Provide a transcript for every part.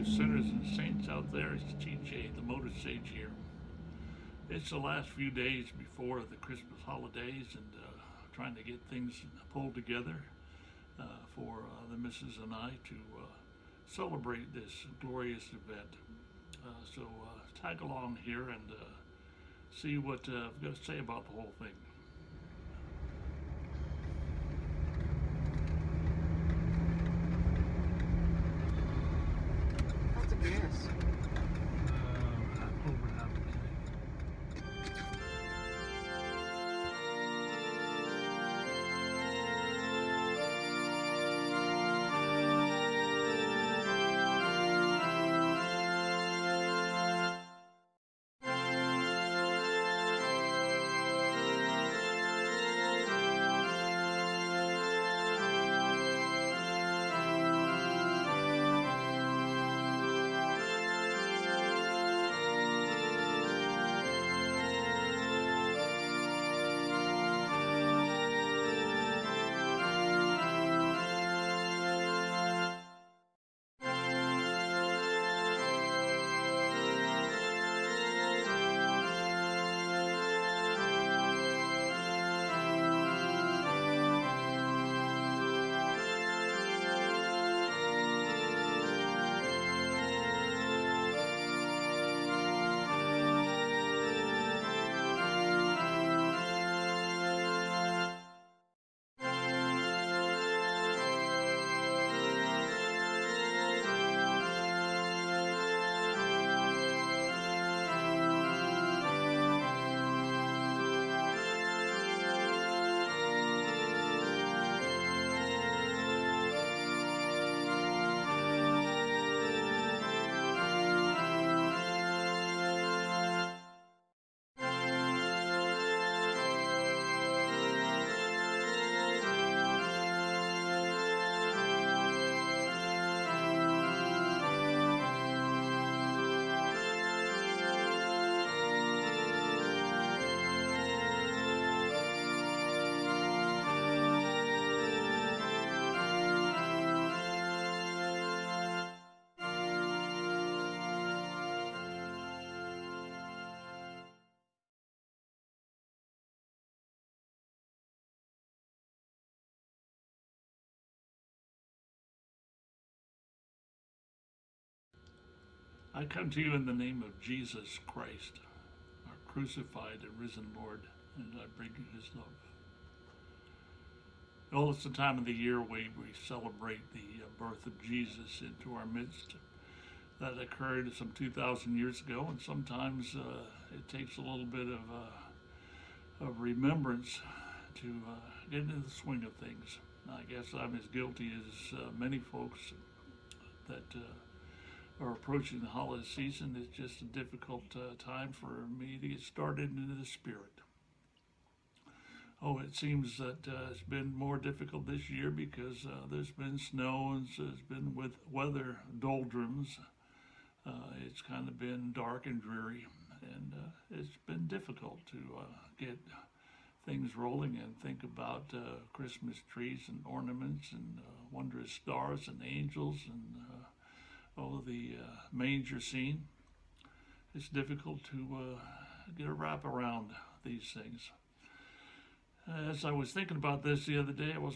you sinners and saints out there. It's TJ, the MotorSage here. It's the last few days before the Christmas holidays and trying to get things pulled together for the missus and I to celebrate this glorious event. So tag along here and see what I've got to say about the whole thing. That's a gas. Over half a tank. I come to you in the name of Jesus Christ, our crucified and risen Lord, and I bring you his love. Well, it's the time of the year we celebrate the birth of Jesus into our midst. That occurred some 2,000 years ago, and sometimes it takes a little bit of remembrance to get into the swing of things. I guess I'm as guilty as many folks that are approaching the holiday season. It's just a difficult time for me to get started into the spirit. Oh, it seems that it's been more difficult this year because there's been snow and there's been with weather doldrums. It's kind of been dark and dreary, and it's been difficult to get things rolling and think about Christmas trees and ornaments and wondrous stars and angels and the manger scene. It's difficult to get a wrap around these things. As I was thinking about this the other day, I was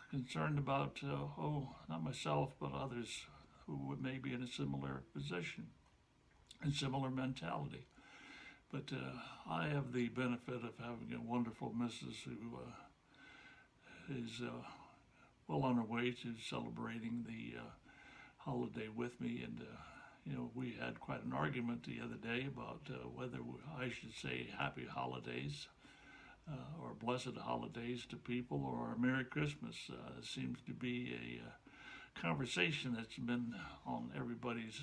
concerned about, not myself, but others who may be in a similar position and similar mentality. But I have the benefit of having a wonderful missus who is well on her way to celebrating the holiday with me. And, we had quite an argument the other day about whether I should say happy holidays or blessed holidays to people or Merry Christmas. Seems to be a conversation that's been on everybody's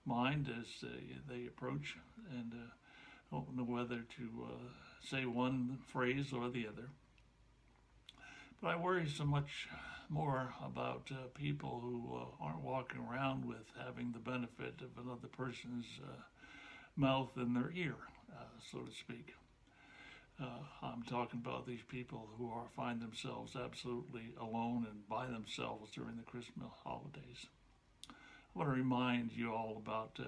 mind as they approach, and don't know whether to say one phrase or the other. But I worry so much more about people who aren't walking around with having the benefit of another person's mouth in their ear, so to speak. I'm talking about these people who find themselves absolutely alone and by themselves during the Christmas holidays. want to remind you all about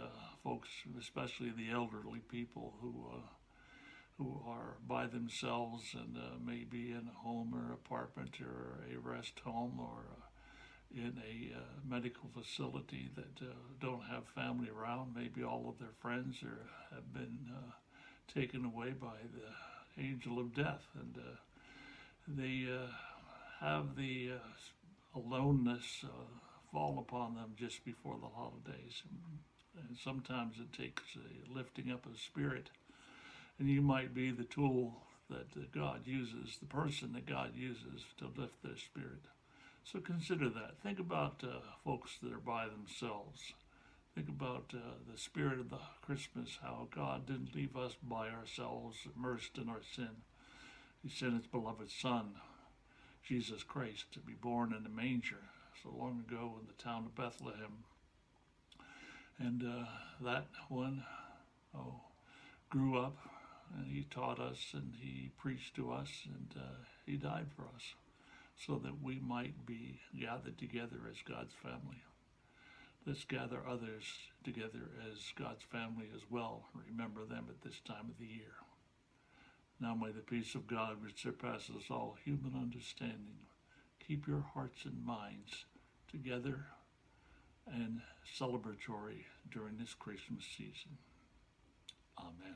folks, especially the elderly people who are by themselves and maybe in a home or apartment or a rest home or in a medical facility that don't have family around. Maybe all of their friends have been taken away by the angel of death, and they have the aloneness fall upon them just before the holidays. And sometimes it takes a lifting up of spirit, and you might be the tool that God uses, the person that God uses to lift their spirit. So consider that. Think about folks that are by themselves. Think about the spirit of the Christmas, how God didn't leave us by ourselves, immersed in our sin. He sent his beloved Son, Jesus Christ, to be born in a manger so long ago in the town of Bethlehem. And that one grew up, and he taught us, and he preached to us, and he died for us so that we might be gathered together as God's family. Let's gather others together as God's family as well. Remember them at this time of the year. Now may the peace of God, which surpasses all human understanding, keep your hearts and minds together and celebratory during this Christmas season. Amen.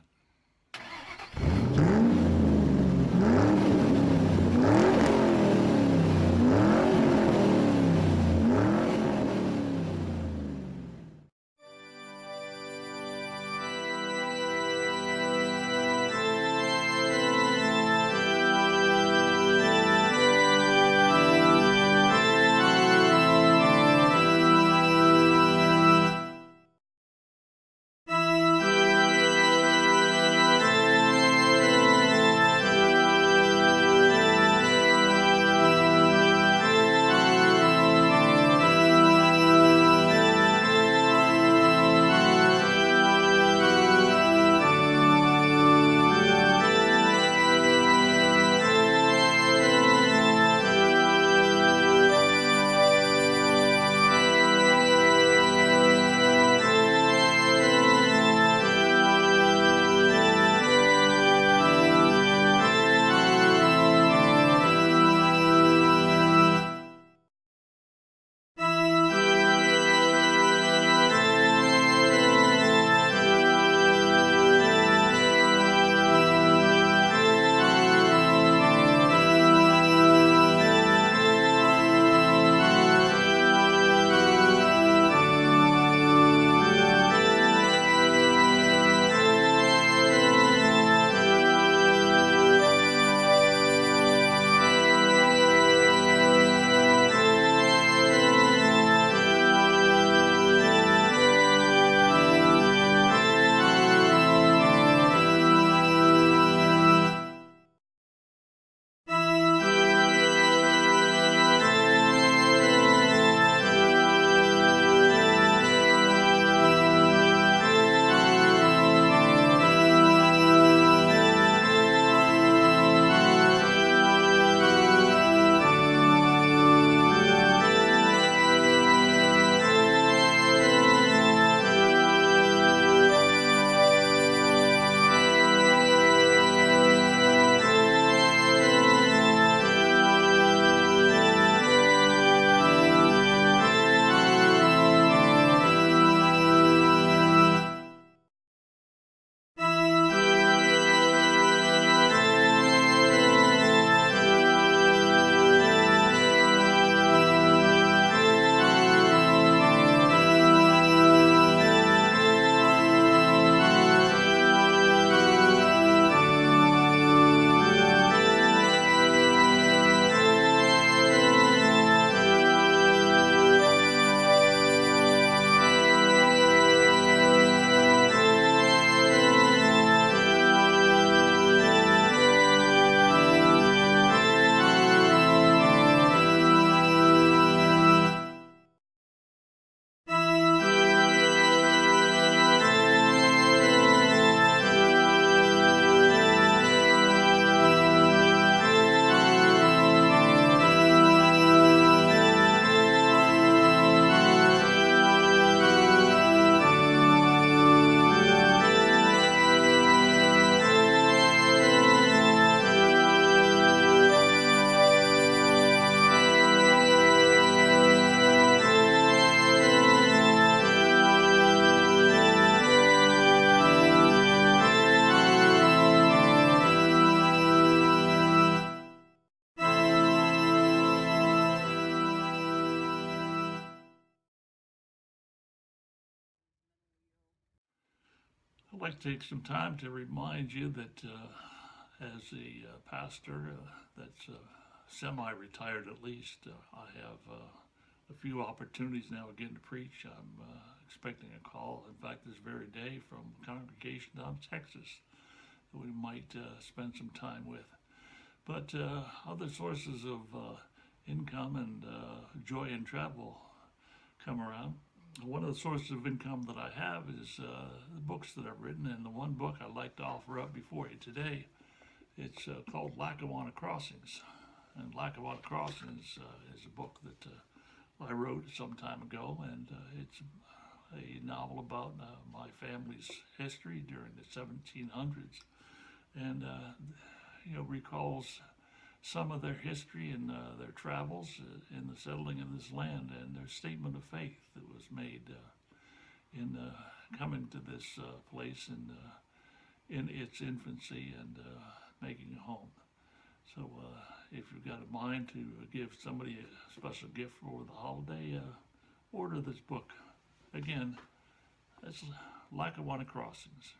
I'd like to take some time to remind you that as a pastor that's semi-retired at least, I have a few opportunities now again to preach. I'm expecting a call, in fact, this very day from a congregation down in Texas that we might spend some time with. But other sources of income and joy in travel come around. One of the sources of income that I have is the books that I've written, and the one book I'd like to offer up before you today, it's called Lackawanna Crossings. And Lackawanna Crossings is a book that I wrote some time ago, and it's a novel about my family's history during the 1700s, and recalls some of their history and their travels in the settling of this land, and their statement of faith that was made in coming to this place in its infancy and making a home. So if you've got a mind to give somebody a special gift for the holiday, order this book. Again, that's Lackawanna Crossings.